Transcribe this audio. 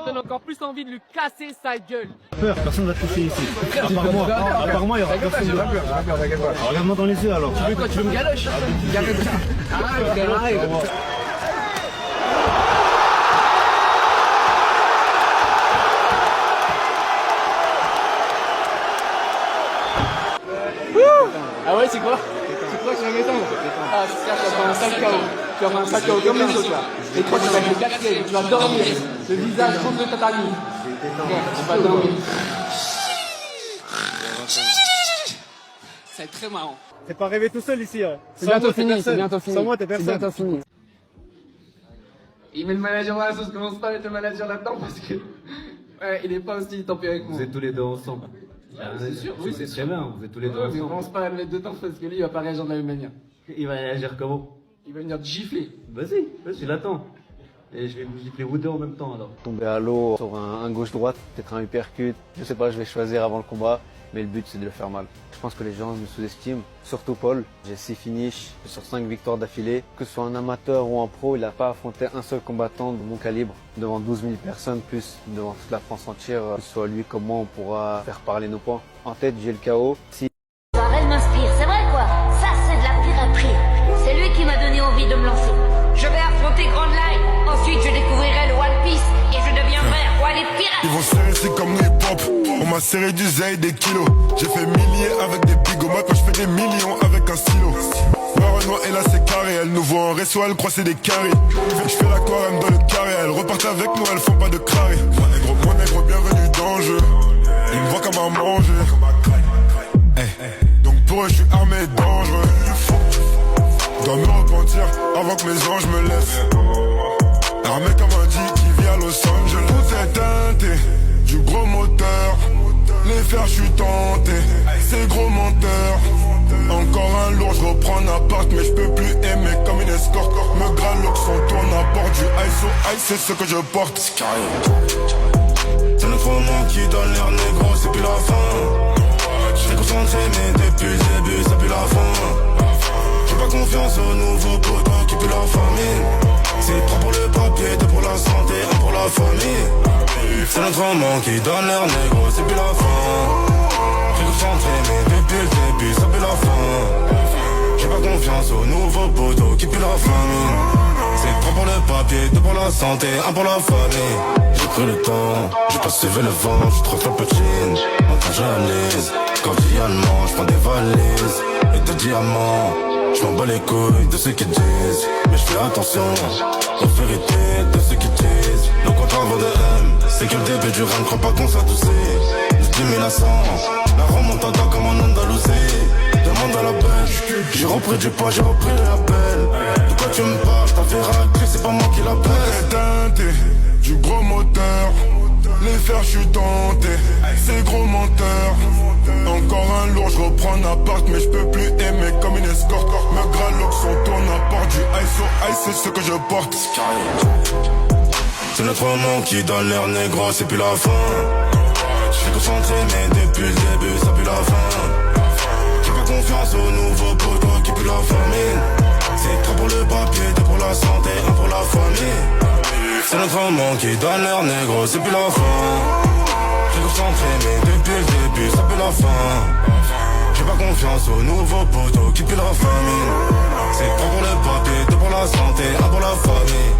Ça donne encore plus envie de lui casser sa gueule. Peur, personne va te toucher ici. À part moi, il y aura personne. Regarde-moi dans les yeux alors. Tu veux quoi? Tu veux me galoche? Ah ouais, c'est quoi? C'est quoi que je vais m'étendre? Ah, c'est ça, tu vas faire un sale KO. Tu vas faire un sale KO comme les autres là. Et toi, tu vas être le quatrième, tu vas dormir. Le visage contre le tatami. Tu vas dormir. Ça va être très marrant. T'es pas rêvé tout seul ici. C'est bientôt fini, c'est bientôt fini. Sans moi, t'es personne. C'est bientôt fini. Il met le manager dans la sauce, commence pas à mettre le manager là-dedans parce que. Ouais, il est pas aussi tant pis avec moi. Vous êtes tous les deux ensemble. C'est sûr, oui, c'est très bien, vous êtes tous les deux Ouais, mais on ensemble. commence pas à le mettre dedans parce que lui, il va pas réagir de la même manière. Il va réagir comment? Il va venir te gifler. Vas-y, l'attends. Et je vais vous gifler vous deux en même temps alors. Tomber à l'eau sur un gauche-droite, peut-être un uppercut, je sais pas, je vais choisir avant le combat, mais le but c'est de le faire mal. Je pense que les gens me sous-estiment, surtout Paul. J'ai 6 finishes sur 5 victoires d'affilée. Que ce soit un amateur ou un pro, il n'a pas affronté un seul combattant de mon calibre devant 12 000 personnes, plus devant toute la France entière. Que ce soit lui, comment on pourra faire parler nos points. En tête, j'ai le KO. Elle m'inspire, c'est vrai quoi. Ça c'est de la piraterie. C'est lui qui m'a donné envie de me lancer. Je vais affronter Grand Line. Ensuite je découvrirai le One Piece et je deviendrai un roi des pirates. Ils vont serrer, c'est comme le hip-hop. On m'a serré du zay des kilos. J'ai fait milliers avec des bigots. Maintenant je fais des millions avec un stylo. Ouais, Renoir et là c'est carré. Elle nous voit en resto, elle croit c'est des carrés. Je fais l'aquarium dans le carré. Elles repartent avec nous, elles font pas de carré. Mon nègre, bienvenue dans le jeu. Ils me voient comme un manger. Donc pour eux je suis armé et dangereux. Dois me repentir avant que mes anges me laissent. Armé comme un G qui vit à Los Angeles. Tout est teinté, du gros moteur. Les fers je suis tenté, c'est gros menteur. Encore un lourd, je reprends un appart. Mais je peux plus aimer comme une escorte. Me graloque son tourne à bord du ISO. Ice c'est ce que je porte. C'est notre moment qui donne l'air négro, c'est plus la fin. J'étais concentré mais depuis le début ça pue la fin. J'ai pas confiance au nouveau poteau qui pue la famille. C'est 3 pour le papier, 2 pour la santé, 1 pour la famille. C'est notre moment qui donne l'air négro, c'est plus la fin. J'ai concentré mais depuis le début ça pue la fin. J'ai pas confiance au nouveau poteau qui pue la famille. C'est 3 pour le papier, 2 pour la santé, 1 pour la famille. J'ai pris le temps, j'ai pas suivi le vent, j'suis trop frappuccine. Maintenant j'analyse, quand allemand, j'prends des valises et des diamants. J'm'en bats les couilles de ceux qui disent, mais j'fais attention aux vérités de ceux qui disent. Le contrat vaut de M, c'est que le début du règne, crois pas qu'on s'adoucit. De 10 000 à 100, la remontada comme en Andalousie. Demande à la belle, j'ai repris du poids, j'ai repris le label. De quoi tu me parles, t'as fait racler, c'est pas moi qui l'appelle. Teinté, du gros moteur. Les fers, je suis tenté, c'est gros menteur. Encore un lourd, je reprends un appart. Mais je peux plus aimer comme une escorte. Me graloque son tourne à bord du ISO. Ice c'est ce que je porte. C'est notre moment qui donne l'air négro, c'est plus la fin. J'suis concentré mais depuis le début ça pue la fin. J'ai pas confiance au nouveau poteau qui pue la famine. C'est 3 pour le papier, 2 pour la santé, 1 pour la famille. C'est notre moment qui donne l'air négro, c'est plus la fin. J'ai concentré mais depuis le début ça pue la fin. J'ai pas confiance au nouveau poteau qui pue la famille. C'est 3 pour le papier, 2 pour la santé, 1 pour la famille.